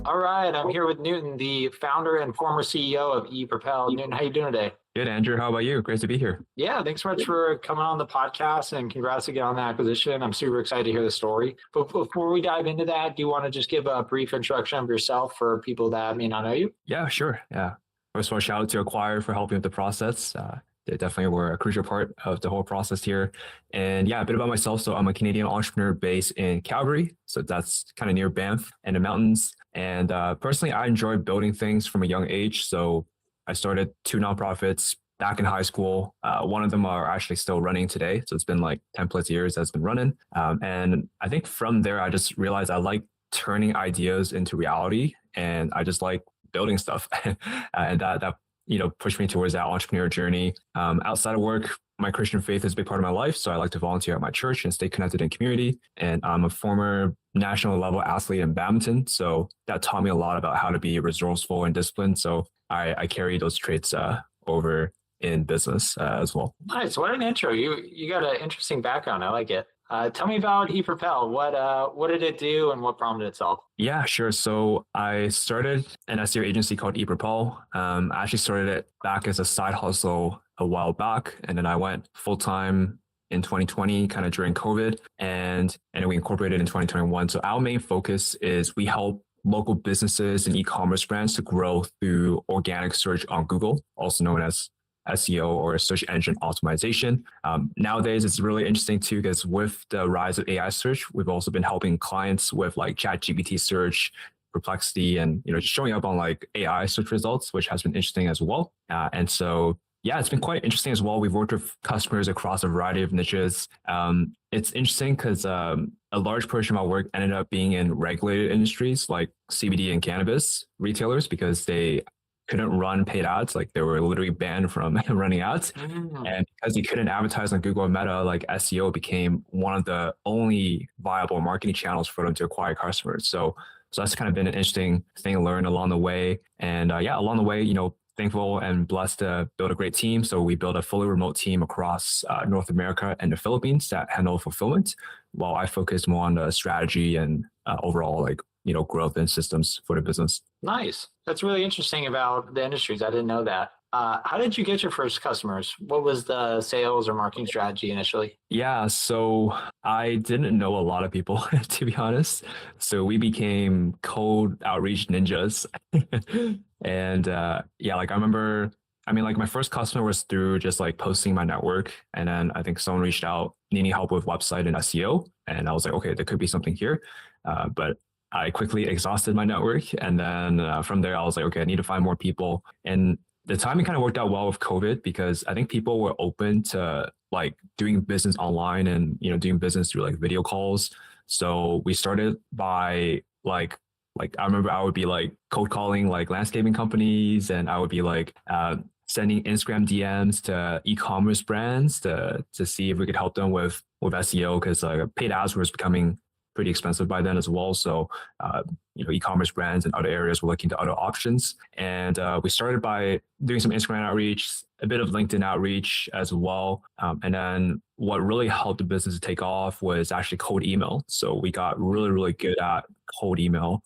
All right, I'm here with Newton, the founder and former CEO of Epropel. Newton, how you doing today? Good, Andrew. How about you? Great to be here. Yeah, thanks so much for coming on the podcast and congrats again on the acquisition. I'm super excited to hear the story. But before we dive into that, do you want to just give a brief introduction of yourself for people that may not know you? Yeah, sure. Yeah. First of all, shout out to Acquire for helping with the process. They definitely were a crucial part of the whole process here. And yeah, a bit about myself. So I'm a Canadian entrepreneur based in Calgary. So that's kind of near Banff and the mountains. And personally, I enjoy building things from a young age. So I started two nonprofits back in high school. One of them are actually still running today. So it's been like 10 plus years that's been running. And I think from there, I just realized I like turning ideas into reality. And I just like building stuff. And that pushed me towards that entrepreneur journey. Outside of work, my Christian faith is a big part of my life. So I like to volunteer at my church and stay connected in community. And I'm a former national level athlete in badminton. So that taught me a lot about how to be resourceful and disciplined. So I carry those traits over in business as well. Nice. What an intro. You got an interesting background. I like it. Tell me about ePropel. What did it do and what problem did it solve? Yeah, sure. So I started an SEO agency called Epropel. I actually started it back as a side hustle a while back, and then I went full time in 2020, kind of during COVID, and we incorporated in 2021. So our main focus is we help local businesses and e-commerce brands to grow through organic search on Google, also known as SEO or search engine optimization. Nowadays, it's really interesting too, because with the rise of AI search, we've also been helping clients with like ChatGPT search, Perplexity, and showing up on like AI search results, which has been interesting as well. And so, yeah, it's been quite interesting as well. We've worked with customers across a variety of niches. It's interesting because a large portion of my work ended up being in regulated industries like CBD and cannabis retailers because they couldn't run paid ads. Like they were literally banned from running ads. And because you couldn't advertise on Google and Meta, like SEO became one of the only viable marketing channels for them to acquire customers. So that's kind of been an interesting thing to learn along the way. And along the way, thankful and blessed to build a great team. So we built a fully remote team across North America and the Philippines that handle fulfillment, while I focused more on the strategy and overall growth and systems for the business. Nice. That's really interesting about the industries. I didn't know that. How did you get your first customers? What was the sales or marketing strategy initially? Yeah, so I didn't know a lot of people, to be honest. So we became cold outreach ninjas. And like I remember, my first customer was through just like posting my network. And then I think someone reached out needing help with website and SEO. And I was like, okay, there could be something here. But I quickly exhausted my network. And then from there, I was like, okay, I need to find more people. And the timing kind of worked out well with COVID because I think people were open to like doing business online and, doing business through like video calls. So we started by like I remember I would be like cold calling like landscaping companies, and I would be like sending Instagram DMs to e-commerce brands to see if we could help them with SEO, because paid ads was becoming pretty expensive by then as well. So, e-commerce brands and other areas were looking to other options. And we started by doing some Instagram outreach, a bit of LinkedIn outreach as well. And then what really helped the business to take off was actually cold email. So we got really, really good at cold email.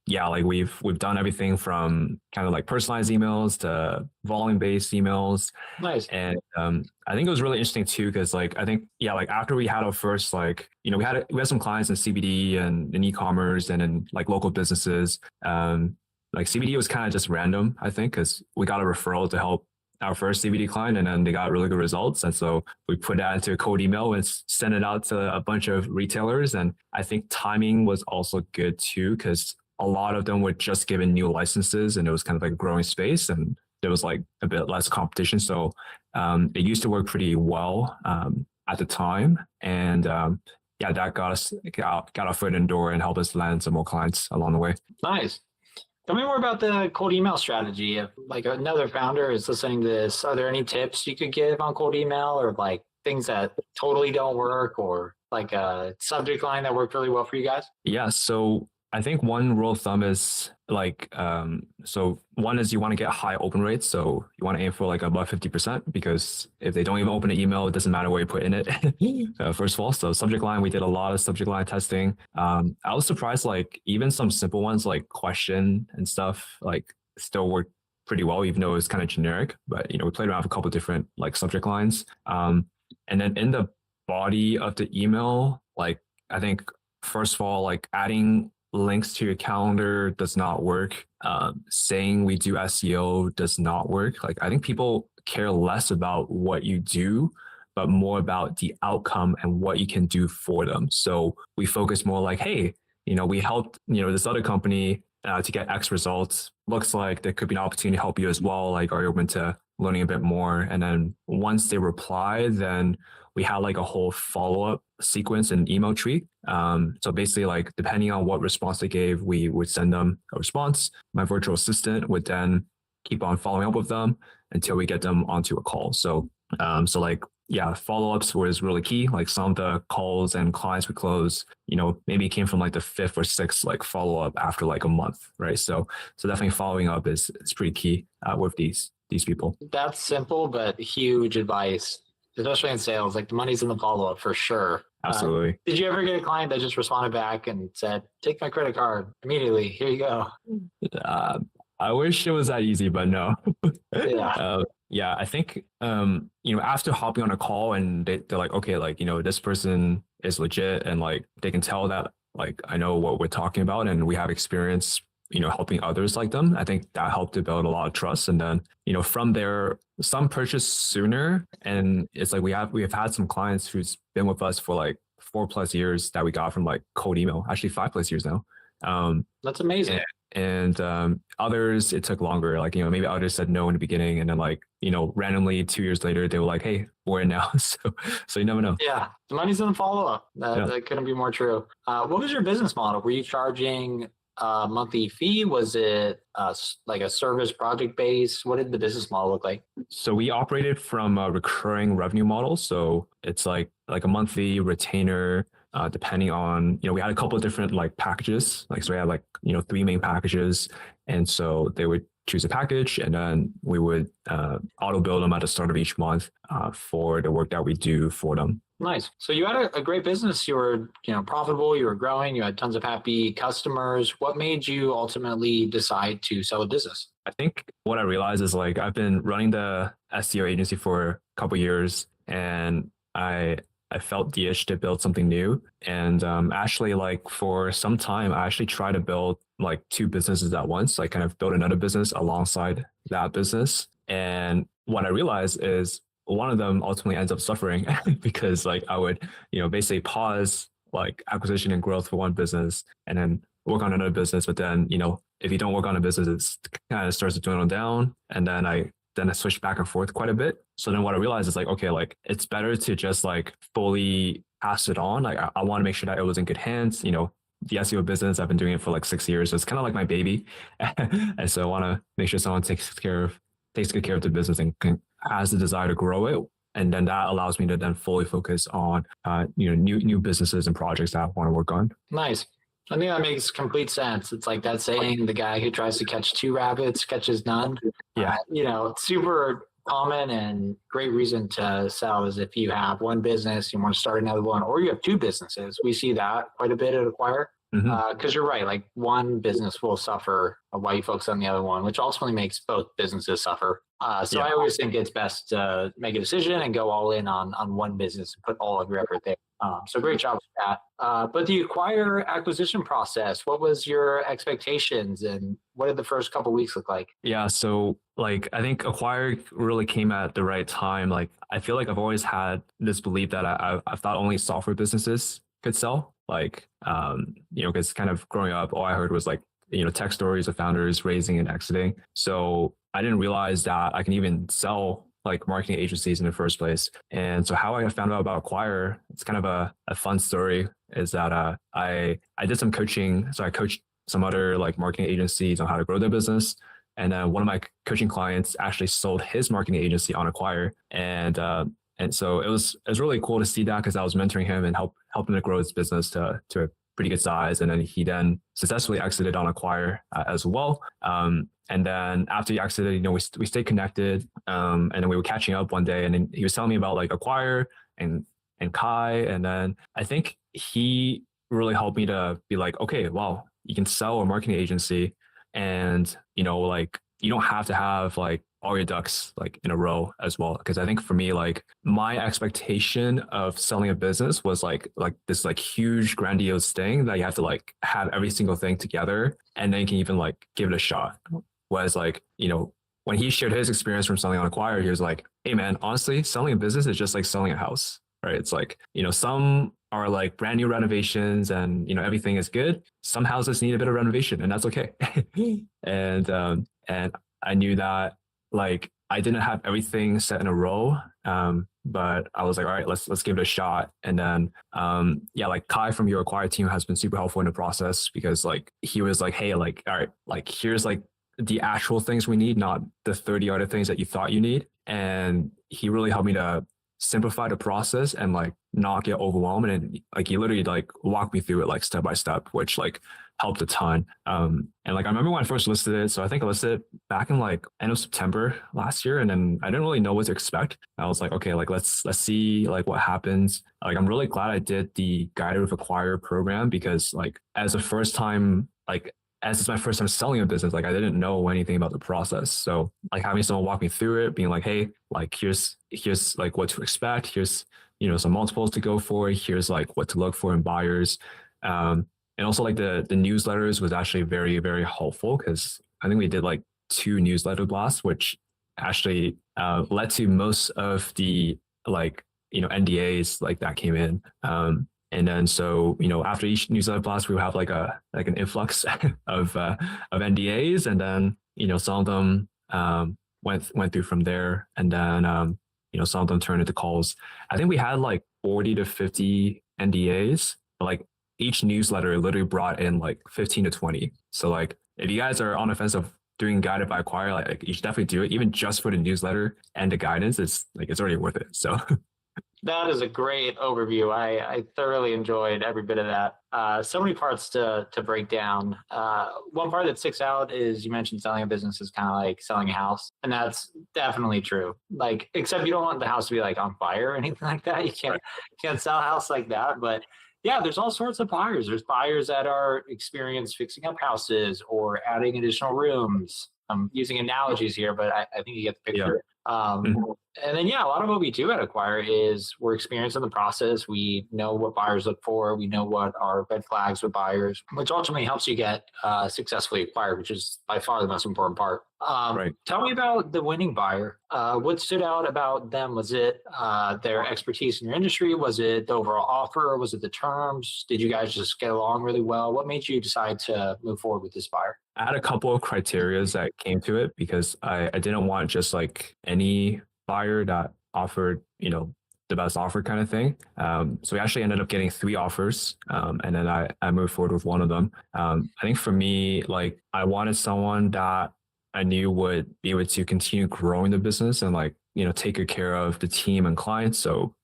We've done everything from kind of like personalized emails to volume-based emails. Nice. And I think it was really interesting too, because after we had our first we had some clients in CBD and in e-commerce and in like local businesses. CBD was kind of just random, I think, because we got a referral to help our first CBD client, and then they got really good results. And so we put that into a cold email and sent it out to a bunch of retailers. And I think timing was also good too, because a lot of them were just given new licenses, and it was kind of like a growing space, and there was like a bit less competition. So it used to work pretty well at the time. And that got our foot in the door and helped us land some more clients along the way. Nice. Tell me more about the cold email strategy. If like another founder is listening to this, are there any tips you could give on cold email, or like things that totally don't work, or like a subject line that worked really well for you guys? Yeah. So I think one rule of thumb is like, so one is you want to get high open rates. So you want to aim for like above 50% because if they don't even open an email, it doesn't matter what you put in it. First of all, so subject line, we did a lot of subject line testing. I was surprised, like even some simple ones like question and stuff, like still worked pretty well, even though it was kind of generic. But we played around with a couple of different like subject lines. And then in the body of the email, like I think first of all, like adding links to your calendar does not work. Saying we do SEO does not work. Like I think people care less about what you do, but more about the outcome and what you can do for them. So we focus more like, hey, we helped, this other company to get X results. Looks like there could be an opportunity to help you as well. Like, are you open to learning a bit more? And then once they reply, then we had like a whole follow-up sequence and email tree. So basically like depending on what response they gave, we would send them a response. My virtual assistant would then keep on following up with them until we get them onto a call. So like, yeah, follow-ups was really key. Like some of the calls and clients we close, maybe it came from like the fifth or sixth like follow-up after like a month, right? So definitely following up is pretty key with these people. That's simple, but huge advice, especially in sales. Like the money's in the follow-up for sure. Absolutely. Did you ever get a client that just responded back and said, take my credit card immediately, here you go? I wish it was that easy, but no. Yeah. Yeah, I think, after hopping on a call and they're like, okay, like, this person is legit and like, they can tell that like, I know what we're talking about and we have experience, helping others like them. I think that helped to build a lot of trust. And then, from there, some purchase sooner. And it's like, we have had some clients who's been with us for like 4+ years that we got from like cold email, actually 5+ years now. That's amazing. And others, it took longer. Like, maybe others said no in the beginning. And then like, randomly 2 years later, they were like, hey, we're in now. So you never know. Yeah. The money's in the follow-up. That couldn't be more true. What was your business model? Were you charging a monthly fee? Was it like a service project base? What did the business model look like? So we operated from a recurring revenue model. So it's like a monthly retainer, depending on, we had a couple of different like packages. Like, so we had like, 3 main packages. And so they would choose a package and then we would auto bill them at the start of each month for the work that we do for them. Nice. So you had a great business. You were, profitable. You were growing. You had tons of happy customers. What made you ultimately decide to sell a business? I think what I realized is like I've been running the SEO agency for a couple of years, and I felt the itch to build something new. And actually, like for some time, I actually tried to build like 2 businesses at once. Like kind of build another business alongside that business. And what I realized is one of them ultimately ends up suffering because like I would, basically pause like acquisition and growth for one business and then work on another business. But then, if you don't work on a business, it kind of starts to dwindle down. And then I switched back and forth quite a bit. So then what I realized is like, okay, like it's better to just like fully pass it on. Like I want to make sure that it was in good hands. The SEO business, I've been doing it for like 6 years. So it's kind of like my baby. And so I want to make sure someone takes good care of the business and has the desire to grow it. And then that allows me to then fully focus on, new businesses and projects that I want to work on. Nice. I think that makes complete sense. It's like that saying, the guy who tries to catch 2 rabbits catches none. Yeah. Super common and great reason to sell is if you have one business, you want to start another one, or you have 2 businesses. We see that quite a bit at Acquire. Because you're right, like one business will suffer while you focus on the other one, which ultimately makes both businesses suffer. I always think it's best to make a decision and go all in on one business and put all of your effort there. So great job with that. But the Acquire acquisition process, what was your expectations and what did the first couple of weeks look like? Yeah, so like I think Acquire really came at the right time. Like I feel like I've always had this belief that I thought only software businesses could sell. Like, because kind of growing up, all I heard was like, tech stories of founders raising and exiting. So I didn't realize that I can even sell like marketing agencies in the first place. And so how I found out about Acquire, it's kind of a fun story, is that I did some coaching. So I coached some other like marketing agencies on how to grow their business. And one of my coaching clients actually sold his marketing agency on Acquire. And so it was really cool to see that because I was mentoring him and helping to grow his business to a pretty good size. And then he then successfully exited on Acquire as well. And then after he exited, we stayed connected. And then we were catching up one day, and then he was telling me about like Acquire and Kai. And then I think he really helped me to be like, okay, wow, you can sell a marketing agency, and like you don't have to have like all your ducks like in a row as well. Because I think for me, like my expectation of selling a business was like this like huge grandiose thing that you have to like have every single thing together, and then you can even like give it a shot. Whereas like, when he shared his experience from selling on Acquire, he was like, hey man, honestly, selling a business is just like selling a house, right? It's like, some are like brand new renovations and, everything is good. Some houses need a bit of renovation, and that's okay. And I knew that like I didn't have everything set in a row. But I was like, all right, let's give it a shot. And then, like Kai from your Acquire team has been super helpful in the process, because like he was like, hey, like, all right, like here's like the actual things we need, not the 30 other things that you thought you need. And he really helped me to simplify the process and like not get overwhelmed. And like he literally like walked me through it like step by step, which like helped a ton. And like I remember when I first listed it. So I think I listed it back in like end of September last year, and then I didn't really know what to expect. I was like, okay, like let's see like what happens. Like I'm really glad I did the Guided with Acquire program, because like as it's my first time selling a business, like I didn't know anything about the process. So like having someone walk me through it, being like, hey, like here's like what to expect. Here's, some multiples to go for. Here's like what to look for in buyers. And also like the newsletters was actually very, very helpful, because I think we did like 2 newsletter blasts, which actually led to most of the like, NDAs like that came in. And then so, after each newsletter blast, we would have like an influx of NDAs, and then, some of them went through from there. And then, some of them turned into calls. I think we had like 40 to 50 NDAs, but like each newsletter literally brought in like 15 to 20. So like if you guys are on the fence of doing Guided by Acquire, like you should definitely do it, even just for the newsletter and the guidance. It's already worth it. So that is a great overview. I thoroughly enjoyed every bit of that. So many parts to break down. One part that sticks out is you mentioned selling a business is kind of like selling a house. And that's definitely true. Like, except you don't want the house to be like on fire or anything like that. You can't sell a house like that. But yeah, there's all sorts of buyers. There's buyers that are experienced fixing up houses or adding additional rooms. I'm using analogies here, but I think you get the picture. Yeah. And then, a lot of what we do at Acquire is we're experienced in the process. We know what buyers look for. We know what are red flags with buyers, which ultimately helps you get successfully acquired, which is by far the most important part. Right. Tell me about the winning buyer. What stood out about them? Was it their expertise in your industry? Was it the overall offer? Was it the terms? Did you guys just get along really well? What made you decide to move forward with this buyer? I had a couple of criterias that came to it, because I didn't want just like any buyer that offered, the best offer kind of thing. So we actually ended up getting 3 offers. And then I moved forward with one of them. I think for me, like I wanted someone that I knew would be able to continue growing the business and like, take good care of the team and clients. So,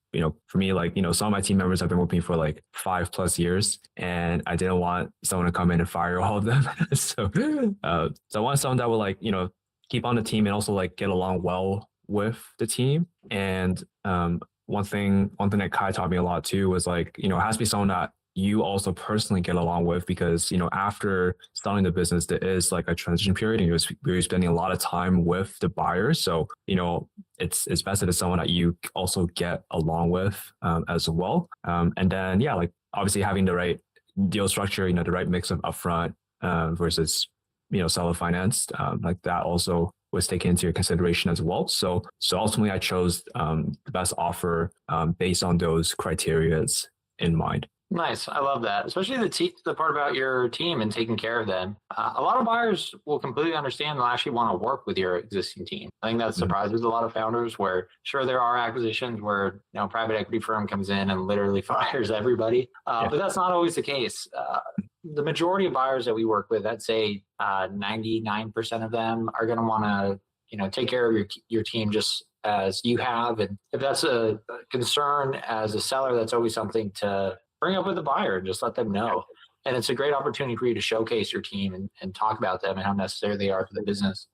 for me, like, some of my team members have been with me for like 5+ years, and I didn't want someone to come in and fire all of them. So I wanted someone that would like, keep on the team and also like get along well with the team. And one thing that Kai taught me a lot too was like, it has to be someone that you also personally get along with, because, after selling the business, there is like a transition period, and you're spending a lot of time with the buyers. So, it's best that it's someone that you also get along with as well. And then, like obviously having the right deal structure, the right mix of upfront versus, seller financed, like that also was taken into consideration as well. So ultimately I chose the best offer based on those criterias in mind. Nice. I love that, especially the part about your team and taking care of them. A lot of buyers will completely understand. They'll actually want to work with your existing team. I think that surprises a lot of founders, where sure, there are acquisitions where, private equity firm comes in and literally fires everybody. But that's not always the case. The majority of buyers that we work with, I'd say 99% of them are going to want to, take care of your team just as you have. And if that's a concern as a seller, that's always something to bring up with the buyer and just let them know. And it's a great opportunity for you to showcase your team and talk about them and how necessary they are for the business.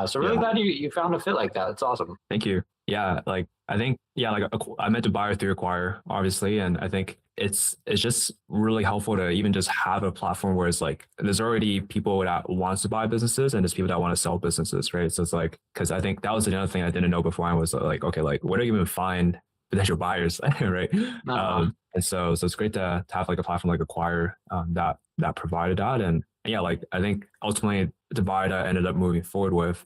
So really glad you found a fit like that. That's awesome. Thank you. Yeah, like I think, like I met the buyer through Acquire, obviously, and I think it's just really helpful to even just have a platform where it's like there's already people that wants to buy businesses and there's people that want to sell businesses, right? So it's like, because I think that was another thing I didn't know before. I was like, okay, like where do you even find potential buyers, right? And so it's great to have like a platform like Acquire that provided that. And yeah, like I think ultimately the buyer that I ended up moving forward with,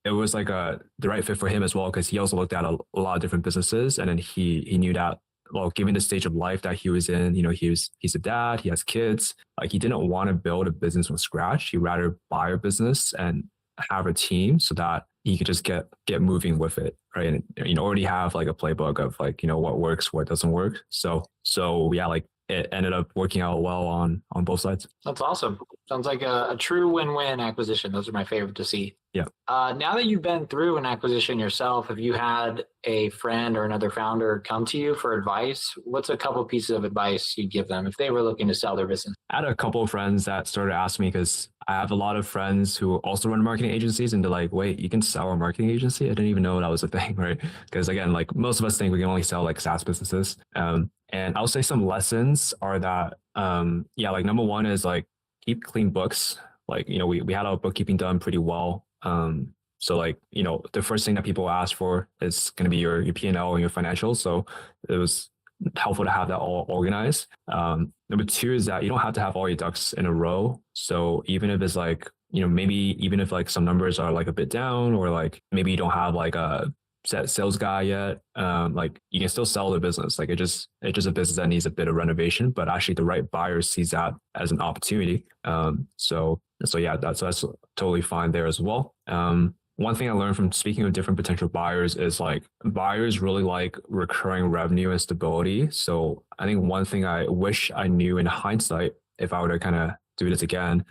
it was like the right fit for him as well, because he also looked at a lot of different businesses, and then he knew that, well, given the stage of life that he was in, he's a dad, he has kids, like he didn't want to build a business from scratch. He'd rather buy a business and have a team so that he could just get moving with it, right? And already have like a playbook of like what works, what doesn't work. So yeah, like it ended up working out well on both sides. That's awesome. Sounds like a true win-win acquisition. Those are my favorite to see. Yeah. Now that you've been through an acquisition yourself, have you had a friend or another founder come to you for advice? What's a couple pieces of advice you'd give them if they were looking to sell their business? I had a couple of friends that started asking me, because I have a lot of friends who also run marketing agencies, and they're like, wait, you can sell a marketing agency? I didn't even know that was a thing, right? Because again, like most of us think we can only sell like SaaS businesses. And I'll say some lessons are that, like number one is like keep clean books. Like, we had our bookkeeping done pretty well. So like, the first thing that people ask for is going to be your P&L and your financials. So it was helpful to have that all organized. Number two is that you don't have to have all your ducks in a row. So even if it's like, maybe even if like some numbers are like a bit down, or like maybe you don't have like a set sales guy yet, like you can still sell the business. Like it's just a business that needs a bit of renovation, but actually the right buyer sees that as an opportunity. So yeah, that's totally fine there as well. One thing I learned from speaking with different potential buyers is like buyers really like recurring revenue and stability. So I think one thing I wish I knew in hindsight, if I were to kind of do this again,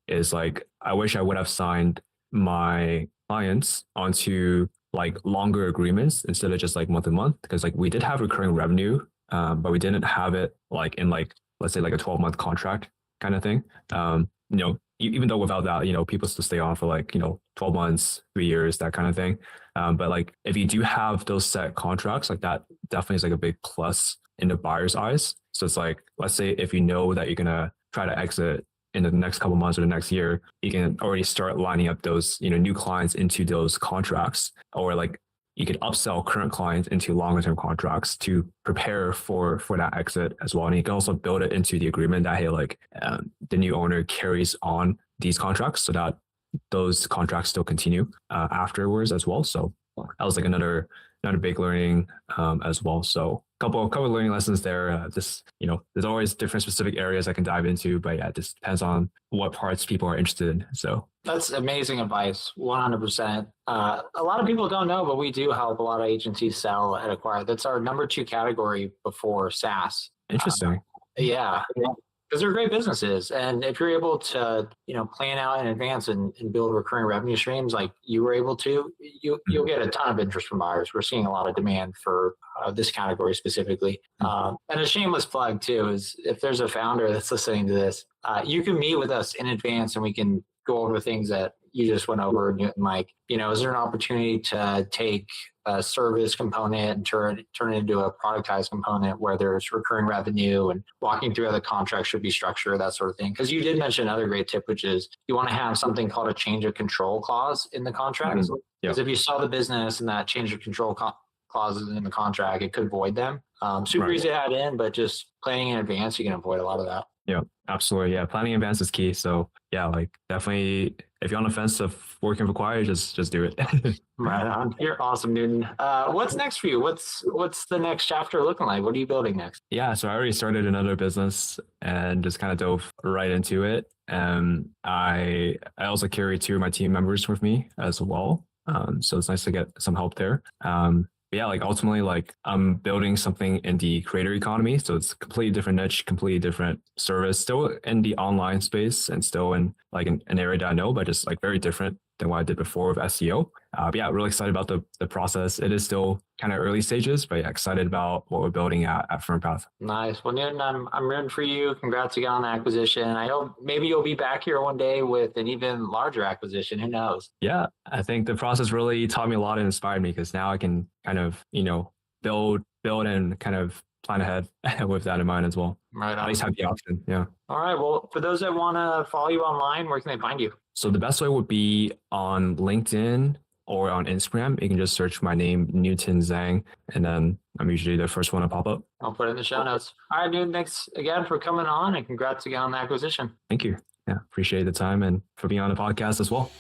is like I wish I would have signed my clients onto like longer agreements instead of just like month to month, because like we did have recurring revenue, but we didn't have it like in like, let's say like a 12-month contract kind of thing. Even though without that, people still stay on for like, 12 months, 3 years, that kind of thing. But like if you do have those set contracts, like that definitely is like a big plus in the buyer's eyes. So it's like, let's say if you know that you're going to try to exit in the next couple of months or the next year, you can already start lining up those, new clients into those contracts, or like you could upsell current clients into longer term contracts to prepare for that exit as well. And you can also build it into the agreement that, hey, like the new owner carries on these contracts so that those contracts still continue afterwards as well. So that was like another big learning as well. So couple of learning lessons there. There's always different specific areas I can dive into, but yeah, it just depends on what parts people are interested in. So that's amazing advice, 100%. A lot of people don't know, but we do help a lot of agencies sell at Acquire. That's our number 2 category before SaaS. Interesting. Yeah. Because they're great businesses. And if you're able to, plan out in advance and build recurring revenue streams like you were able to, you'll get a ton of interest from buyers. We're seeing a lot of demand for this category specifically. And a shameless plug too is if there's a founder that's listening to this, you can meet with us in advance and we can go over things that you just went over, and Mike. Is there an opportunity to take a service component and turn it into a productized component where there's recurring revenue, and walking through how the contract should be structured, that sort of thing? Because you did mention another great tip, which is you want to have something called a change of control clause in the contract. Because if you sell the business and that change of control clauses in the contract, it could void them. Super easy to add in, but just planning in advance, you can avoid a lot of that. Yeah, absolutely. Yeah, planning in advance is key. So yeah, like definitely, if you're on the fence of working with Acquire, just do it. Right on. You're awesome, Newton. What's next for you? What's the next chapter looking like? What are you building next? Yeah, so I already started another business and just kind of dove right into it. And I also carry 2 of my team members with me as well. So it's nice to get some help there. Yeah, like ultimately, like I'm building something in the creator economy. So it's a completely different niche, completely different service, still in the online space and still in like an area that I know, but just like very different. than what I did before with SEO. But yeah, really excited about the process. It is still kind of early stages, but yeah, excited about what we're building at FirmPath. Nice. Well, Newton, I'm rooting for you. Congrats again on the acquisition. I hope maybe you'll be back here one day with an even larger acquisition. Who knows? Yeah, I think the process really taught me a lot and inspired me, because now I can kind of, build and kind of plan ahead with that in mind as well. Right. At least have the option. Yeah. All right. Well, for those that want to follow you online, where can they find you? So the best way would be on LinkedIn or on Instagram. You can just search my name, Newton Zheng, and then I'm usually the first one to pop up. I'll put it in the show notes. All right, Newton, thanks again for coming on, and congrats again on the acquisition. Thank you. Yeah, appreciate the time and for being on the podcast as well.